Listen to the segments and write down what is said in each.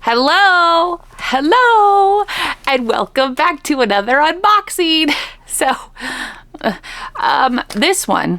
Hello, and welcome back to another unboxing. So, this one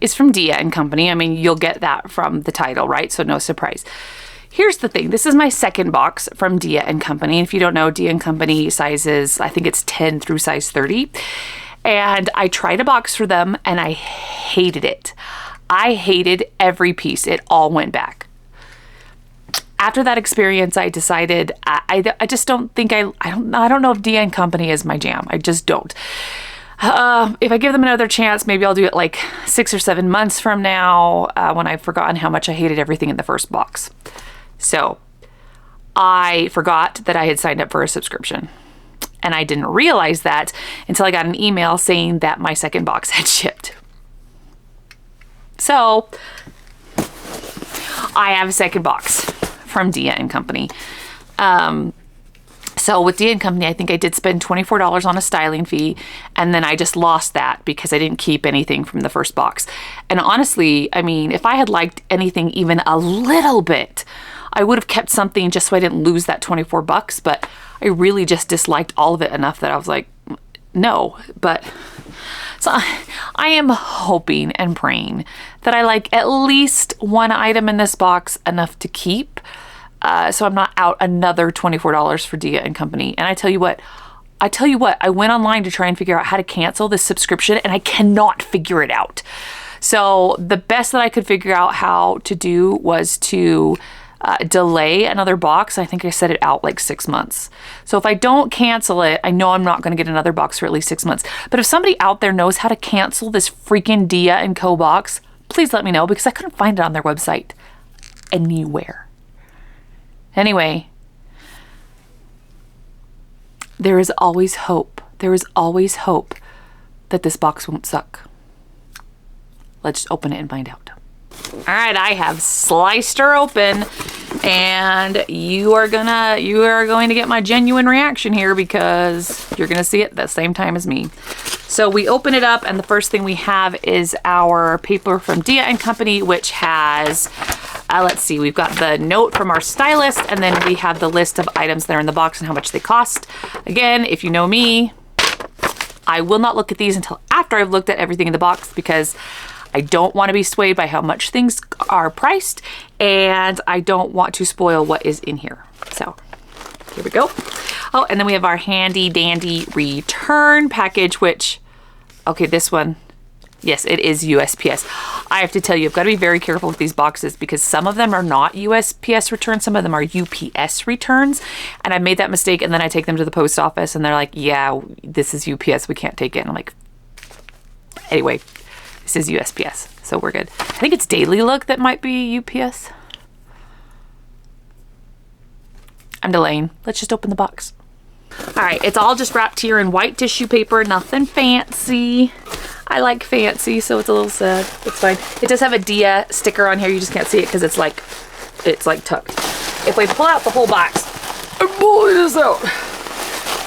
is from Dia & Company. I mean, you'll get that from the title, right? So no surprise. Here's the thing. This is my second box from Dia & Company. And if you don't know, Dia & Company sizes, I think it's 10 through size 30. And I tried a box for them and I hated it. I hated every piece. It all went back. After that experience, I decided I just don't think I don't know if Dia & Company is my jam. I just don't. If I give them another chance, maybe I'll do it like 6 or 7 months from now when I've forgotten how much I hated everything in the first box. So I forgot that I had signed up for a subscription. And I didn't realize that until I got an email saying that my second box had shipped. So I have a second box from Dia & Company. So with Dia & Company, I think I did spend $24 on a styling fee, and then I just lost that because I didn't keep anything from the first box. And honestly, I mean, if I had liked anything even a little bit, I would have kept something just so I didn't lose that 24 bucks, but I really just disliked all of it enough that I was like, no. But so I am hoping and praying that I like at least one item in this box enough to keep, so I'm not out another $24 for Dia & Company. And I tell you what, I went online to try and figure out how to cancel this subscription, and I cannot figure it out. So the best that I could figure out how to do was to delay another box. I think I set it out like 6 months. So if I don't cancel it, I know I'm not going to get another box for at least 6 months. But if somebody out there knows how to cancel this freaking Dia & Co box, please let me know, because I couldn't find it on their website anywhere. Anyway, there is always hope. There is always hope that this box won't suck. Let's open it and find out. All right, I have sliced her open, and you are going to get my genuine reaction here, because you're going to see it the same time as me. So we open it up, and the first thing we have is our paper from Dia & Company, which has, let's see, we've got the note from our stylist, and then we have the list of items that are in the box and how much they cost. Again, if you know me, I will not look at these until after I've looked at everything in the box, because I don't want to be swayed by how much things are priced, and I don't want to spoil what is in here. So here we go. Oh, and then we have our handy dandy return package, which, okay, this one, yes, it is USPS. I have to tell you, I've got to be very careful with these boxes, because some of them are not USPS returns, some of them are UPS returns, and I made that mistake, and then I take them to the post office, and they're like, yeah, this is UPS, we can't take it. And I'm like, anyway, this is USPS, so we're good. I think it's Daily Look that might be UPS. I'm delaying. Let's just open the box. All right, it's all just wrapped here in white tissue paper, nothing fancy. I like fancy, so it's a little sad. It's fine. It does have a Dia sticker on here. You just can't see it because it's like tucked. If we pull out the whole box, I'm pulling this out.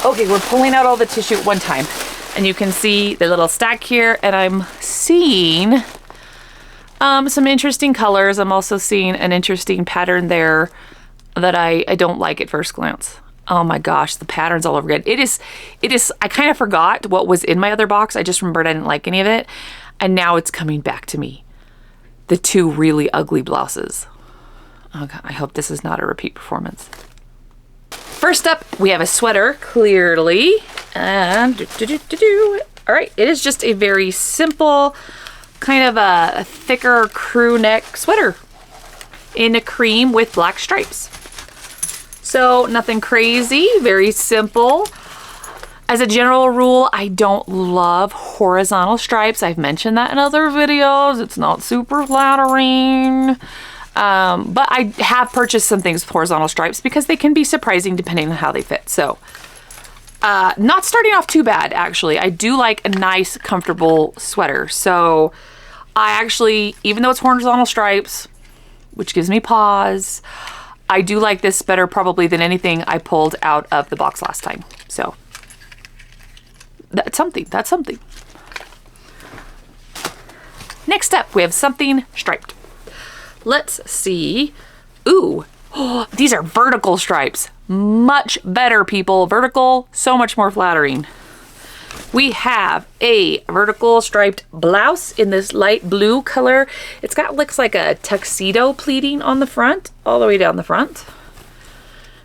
Okay, we're pulling out all the tissue at one time. And you can see the little stack here, and I'm seeing some interesting colors. I'm also seeing an interesting pattern there that I don't like at first glance. Oh my gosh, the pattern's all over again. It is, I kind of forgot what was in my other box. I just remembered I didn't like any of it. And now it's coming back to me. The two really ugly blouses. Oh God, I hope this is not a repeat performance. First up, we have a sweater, clearly. And all right, it is just a very simple, kind of a thicker crew neck sweater in a cream with black stripes. So nothing crazy, very simple. As a general rule, I don't love horizontal stripes. I've mentioned that in other videos. It's not super flattering. But I have purchased some things with horizontal stripes because they can be surprising depending on how they fit. So not starting off too bad, actually. I do like a nice, comfortable sweater. So I actually, even though it's horizontal stripes, which gives me pause, I do like this better probably than anything I pulled out of the box last time. So that's something. That's something. Next up, we have something striped. Let's see. Ooh, Oh, these are vertical stripes. Much better, people. Vertical, so much more flattering. We have a vertical striped blouse in this light blue color. It's got, looks like a tuxedo pleating on the front, all the way down the front.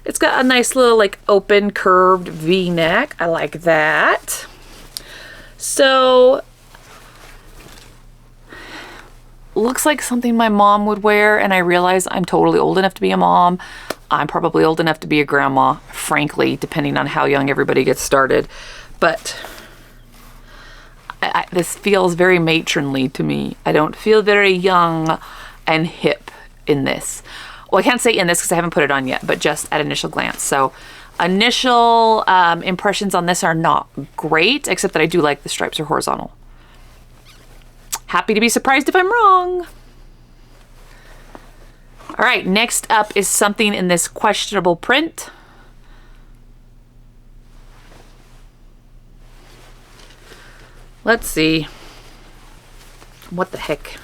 It's got a nice little like open curved V-neck. I like that. So, looks like something my mom would wear, and I realize I'm totally old enough to be a mom. I'm probably old enough to be a grandma, frankly, depending on how young everybody gets started. But this feels very matronly to me. I don't feel very young and hip in this. Well, I can't say in this because I haven't put it on yet, but just at initial glance. So initial impressions on this are not great, except that I do like the stripes are horizontal. Happy to be surprised if I'm wrong. All right, next up is something in this questionable print. Let's see. What the heck?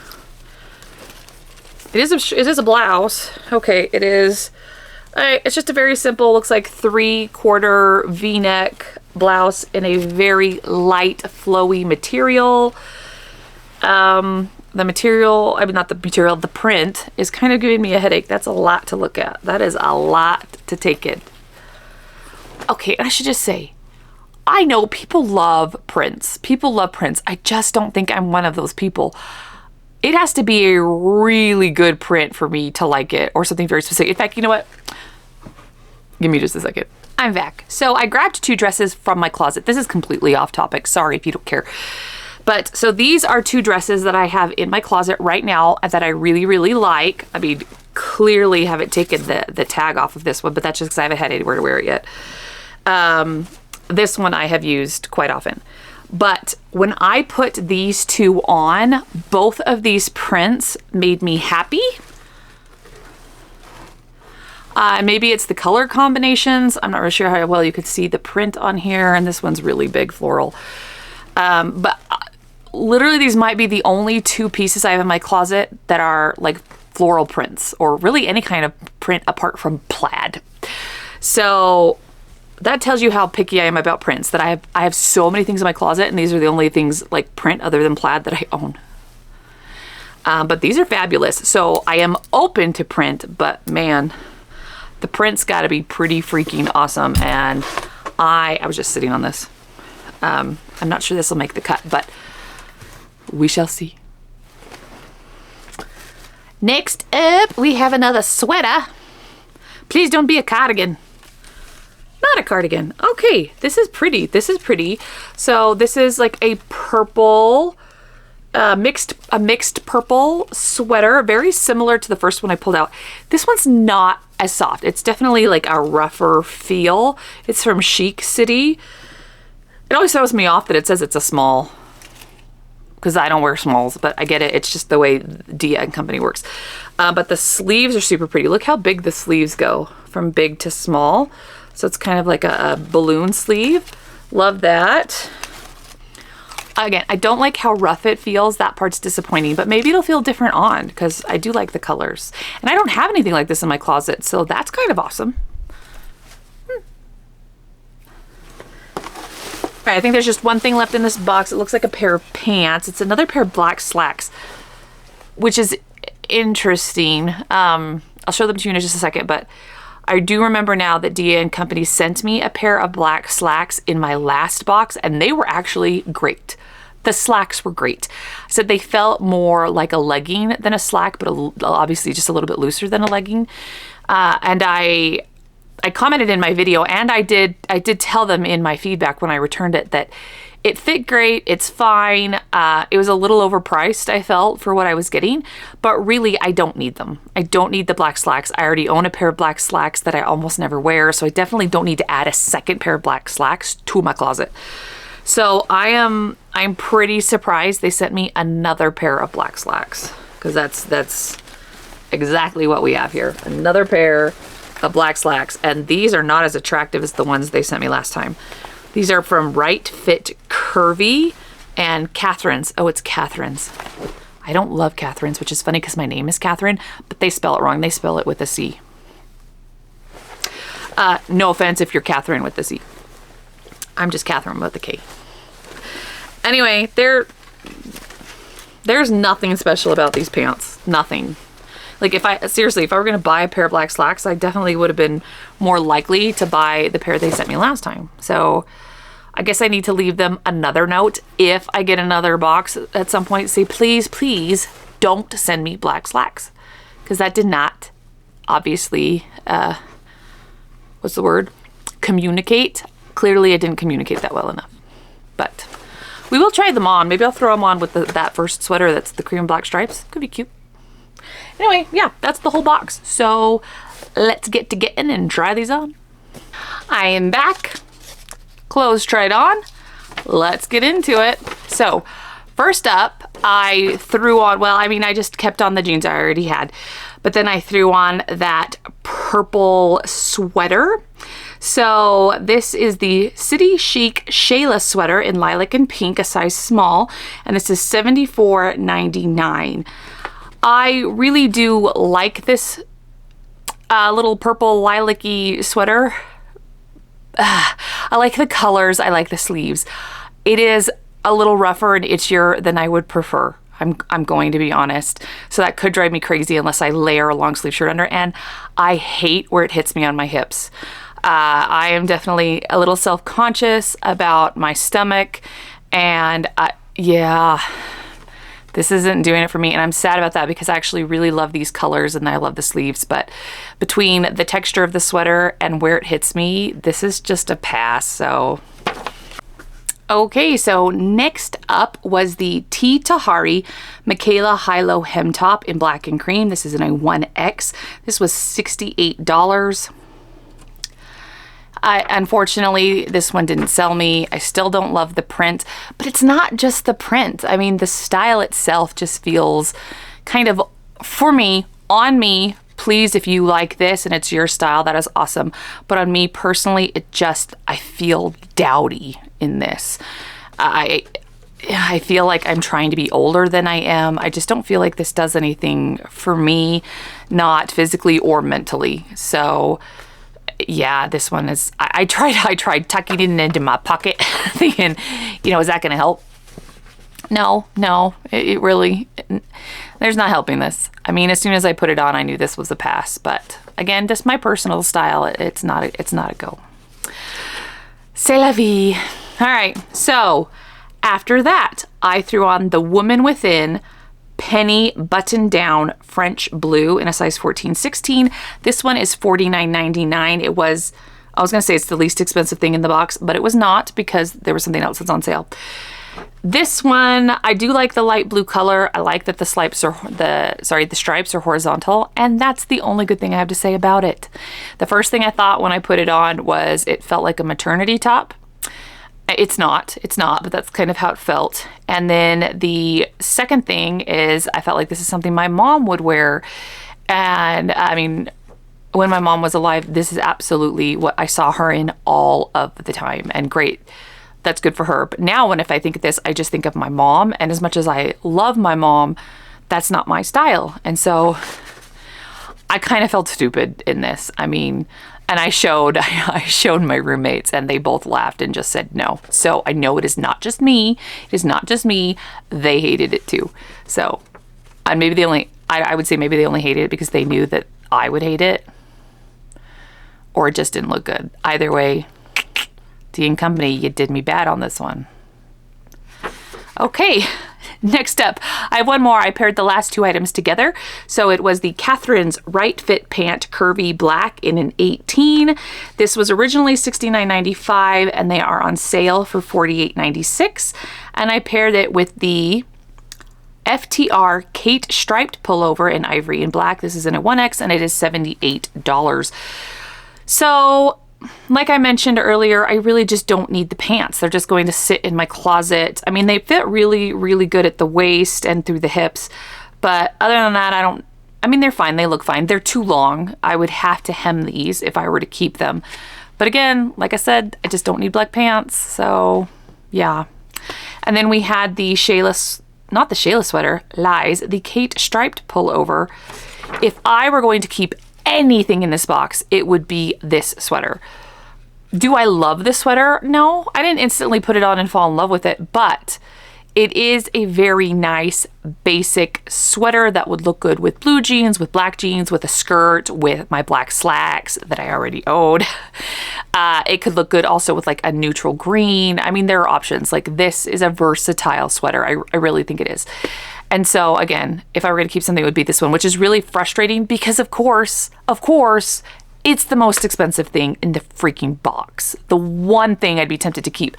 It is a blouse. Okay, it is. It's just a very simple, looks like 3/4 V-neck blouse in a very light, flowy material. The material, I mean, not the material, the print is kind of giving me a headache. That's a lot to look at. That is a lot to take in. Okay, I should just say, I know people love prints. People love prints. I just don't think I'm one of those people. It has to be a really good print for me to like it, or something very specific. In fact, you know what? Give me just a second. I'm back. So I grabbed 2 dresses from my closet. This is completely off topic. Sorry if you don't care. But so these are 2 dresses that I have in my closet right now that I really, really like. I mean, clearly haven't taken the tag off of this one, but that's just because I haven't had anywhere to wear it yet. This one I have used quite often. But when I put these 2 on, both of these prints made me happy. Maybe it's the color combinations. I'm not really sure how well you could see the print on here, and this one's really big floral. But literally these might be the only 2 pieces I have in my closet that are like floral prints, or really any kind of print apart from plaid. So that tells you how picky I am about prints, that I have so many things in my closet, and these are the only things like print other than plaid that I own. But these are fabulous. So I am open to print, but man, the print's got to be pretty freaking awesome. And I was just sitting on this. I'm not sure this will make the cut, but we shall see. Next up, we have another sweater. Please don't be a cardigan. Not a cardigan. Okay, this is pretty. This is pretty. So this is like a purple, mixed purple sweater, very similar to the first one I pulled out. This one's not as soft. It's definitely like a rougher feel. It's from Chic City. It always throws me off that it says it's a small, because I don't wear smalls, but I get it. It's just the way Dia and Company works. But the sleeves are super pretty. Look how big the sleeves go from big to small. So it's kind of like a balloon sleeve. Love that. Again, I don't like how rough it feels. That part's disappointing, but maybe it'll feel different on, because I do like the colors. And I don't have anything like this in my closet, so that's kind of awesome. All right, I think there's just one thing left in this box. It looks like a pair of pants. It's another pair of black slacks, which is interesting. I'll show them to you in just a second, but I do remember now that Dia and Company sent me a pair of black slacks in my last box, and they were actually great. The slacks were great. I said they felt more like a legging than a slack, but obviously just a little bit looser than a legging. And I commented in my video, and I did tell them in my feedback when I returned it that it fit great, it's fine. It was a little overpriced, I felt, for what I was getting, but really I don't need them. I don't need the black slacks. I already own a pair of black slacks that I almost never wear, so I definitely don't need to add a second pair of black slacks to my closet. So I'm pretty surprised they sent me another pair of black slacks, because that's exactly what we have here. Another pair of black slacks, and these are not as attractive as the ones they sent me last time. These are from Right Fit Curvy and Catherine's. Oh, it's Catherine's. I don't love Catherine's, which is funny because my name is Catherine, but they spell it wrong. They spell it with a C. No offense if you're Catherine with the C. I'm just Catherine with the K. Anyway, there's nothing special about these pants. Nothing. Like if I were going to buy a pair of black slacks, I definitely would have been more likely to buy the pair they sent me last time. So I guess I need to leave them another note. If I get another box at some point, say, please, please don't send me black slacks. Because that did not, obviously, what's the word? Communicate. Clearly I didn't communicate that well enough. But we will try them on. Maybe I'll throw them on with that first sweater that's the cream and black stripes. Could be cute. Anyway, yeah, that's the whole box. So let's get to getting and try these on. I am back. Clothes tried on. Let's get into it. So first up, I threw on, well, I mean, I just kept on the jeans I already had, but then I threw on that purple sweater. So this is the City Chic Shayla sweater in lilac and pink, a size small, and this is $74.99. I really do like this little purple lilac-y sweater. I like the colors. I like the sleeves. It is a little rougher and itchier than I would prefer. I'm going to be honest. So that could drive me crazy unless I layer a long sleeve shirt under, and I hate where it hits me on my hips. I am definitely a little self-conscious about my stomach, and yeah, this isn't doing it for me, and I'm sad about that because I actually really love these colors and I love the sleeves, but between the texture of the sweater and where it hits me, this is just a pass. So okay, so next up was the T. Tahari Michaela High-Low Hem Top in black and cream. This is in a 1X. This was $68. Unfortunately, this one didn't sell me. I still don't love the print, but it's not just the print. I mean, the style itself just feels kind of, for me, on me, please, if you like this and it's your style, that is awesome. But on me personally, I feel dowdy in this. I feel like I'm trying to be older than I am. I just don't feel like this does anything for me, not physically or mentally. So yeah, this one is, I tried tucking it into my pocket thinking, you know, is that going to help? No, it really, there's not helping this. I mean, as soon as I put it on, I knew this was a pass, but again, just my personal style, it's not a go. C'est la vie. All right, so after that, I threw on the Woman Within penny button down French blue in a size 14-16. This one is $49.99. I was gonna say it's the least expensive thing in the box, but it was not because there was something else that's on sale. This one, I do like the light blue color. I like that the stripes are horizontal, and that's the only good thing I have to say about it. The first thing I thought when I put it on was it felt like a maternity top. It's not, but that's kind of how it felt. And then the second thing is I felt like this is something my mom would wear. And I mean, when my mom was alive, this is absolutely what I saw her in all of the time. And great, that's good for her. But now if I think of this, I just think of my mom. And as much as I love my mom, that's not my style. And so I kind of felt stupid in this. I mean, and I showed my roommates and they both laughed and just said no. So I know it is not just me. It is not just me. They hated it too. So, and maybe I would say maybe they only hated it because they knew that I would hate it, or it just didn't look good. Either way, D & Company, you did me bad on this one. Okay. Next up, I have one more. I paired the last two items together. So it was the Catherine's Right Fit Pant Curvy Black in an 18. This was originally $69.95 and they are on sale for $48.96. And I paired it with the FTR Kate Striped Pullover in ivory and black. This is in a 1X and it is $78. So like I mentioned earlier, I really just don't need the pants. They're just going to sit in my closet. I mean, they fit really, really good at the waist and through the hips. But other than that, I mean, they're fine. They look fine. They're too long. I would have to hem these if I were to keep them. But again, like I said, I just don't need black pants. So yeah. And then we had the the Kate Striped Pullover. If I were going to keep anything in this box, it would be this sweater. Do I love this sweater? No, I didn't instantly put it on and fall in love with it, but it is a very nice basic sweater that would look good with blue jeans, with black jeans, with a skirt, with my black slacks that I already owned. It could look good also with like a neutral green. I mean, there are options. Like, this is a versatile sweater. I really think it is. And so again, if I were going to keep something, it would be this one, which is really frustrating because of course, it's the most expensive thing in the freaking box. The one thing I'd be tempted to keep.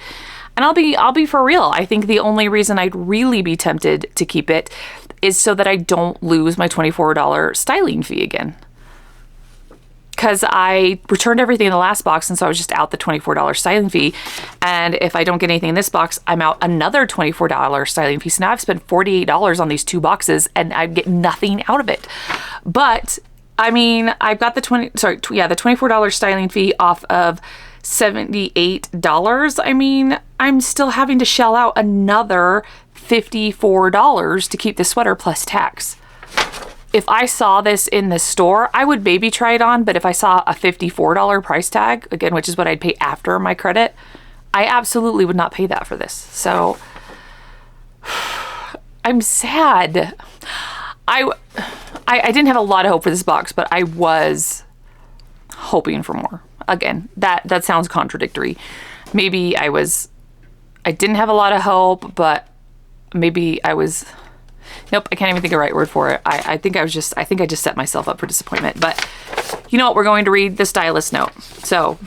And I'll be for real. I think the only reason I'd really be tempted to keep it is so that I don't lose my $24 styling fee again. Because I returned everything in the last box, and so I was just out the $24 styling fee. And if I don't get anything in this box, I'm out another $24 styling fee. So now I've spent $48 on these 2 boxes, and I get nothing out of it. But I mean, I've got the $24 styling fee off of $78. I mean, I'm still having to shell out another $54 to keep the sweater plus tax. If I saw this in the store, I would maybe try it on, but if I saw a $54 price tag, again, which is what I'd pay after my credit, I absolutely would not pay that for this. So I'm sad. I didn't have a lot of hope for this box, but I was hoping for more. Again, that sounds contradictory. Maybe I didn't have a lot of hope, but maybe I was, nope, I can't even think of the right word for it. I think I just set myself up for disappointment. But you know what? We're going to read the stylist note. So,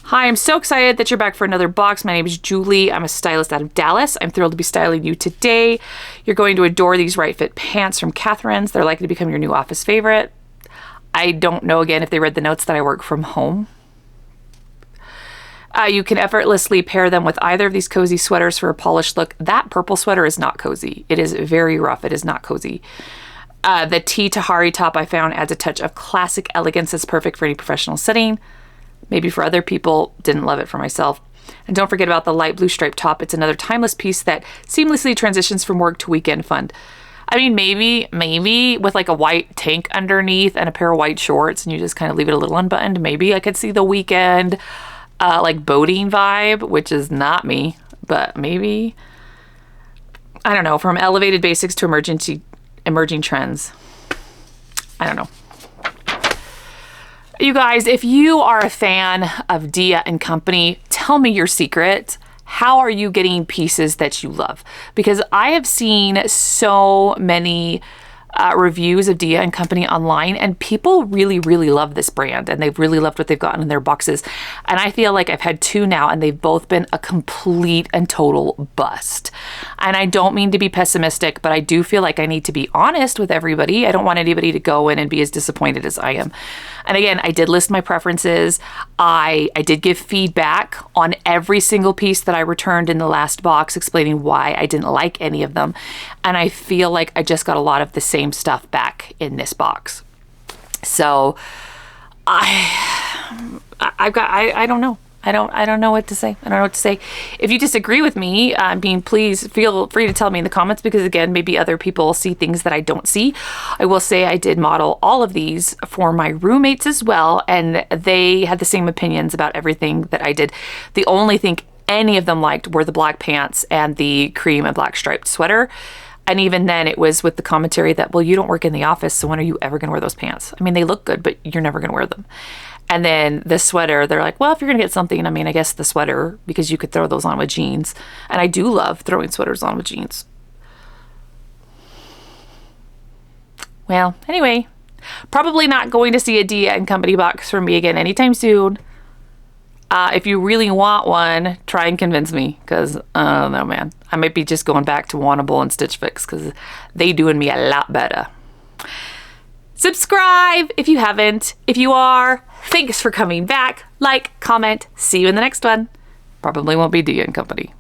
hi, I'm so excited that you're back for another box. My name is Julie. I'm a stylist out of Dallas. I'm thrilled to be styling you today. You're going to adore these right fit pants from Catherine's. They're likely to become your new office favorite. I don't know, again, if they read the notes, that I work from home. You can effortlessly pair them with either of these cozy sweaters for a polished look. That purple sweater is not cozy. It is very rough. It is not cozy. The T Tahari top I found adds a touch of classic elegance that's perfect for any professional setting. Maybe for other people, didn't love it for myself. And don't forget about the light blue striped top. It's another timeless piece that seamlessly transitions from work to weekend fun. I mean, maybe with like a white tank underneath and a pair of white shorts and you just kind of leave it a little unbuttoned, maybe I could see the weekend like boating vibe, which is not me, but maybe, I don't know, from elevated basics to emerging trends. I don't know. You guys, if you are a fan of Dia & Company, tell me your secret. How are you getting pieces that you love? Because I have seen so many reviews of Dia & Company online, and people really, really love this brand, and they've really loved what they've gotten in their boxes. And I feel like I've had 2 now, and they've both been a complete and total bust. And I don't mean to be pessimistic, but I do feel like I need to be honest with everybody. I don't want anybody to go in and be as disappointed as I am. And again, I did list my preferences. I did give feedback on every single piece that I returned in the last box, explaining why I didn't like any of them. And I feel like I just got a lot of the same stuff back in this box. So I don't know. I don't know what to say. I don't know what to say. If you disagree with me, please feel free to tell me in the comments, because again, maybe other people see things that I don't see. I will say I did model all of these for my roommates as well, and they had the same opinions about everything that I did. The only thing any of them liked were the black pants and the cream and black striped sweater. And even then it was with the commentary that, well, you don't work in the office, so when are you ever going to wear those pants? I mean, they look good, but you're never going to wear them. And then the sweater, they're like, well, if you're going to get something, I mean, I guess the sweater, because you could throw those on with jeans. And I do love throwing sweaters on with jeans. Well, anyway, probably not going to see a Dia & Company box from me again anytime soon. If you really want one, try and convince me, because, I don't know, man. I might be just going back to Wannable and Stitch Fix, because they doing me a lot better. Subscribe if you haven't. If you are, thanks for coming back. Like, comment. See you in the next one. Probably won't be Dia & Company.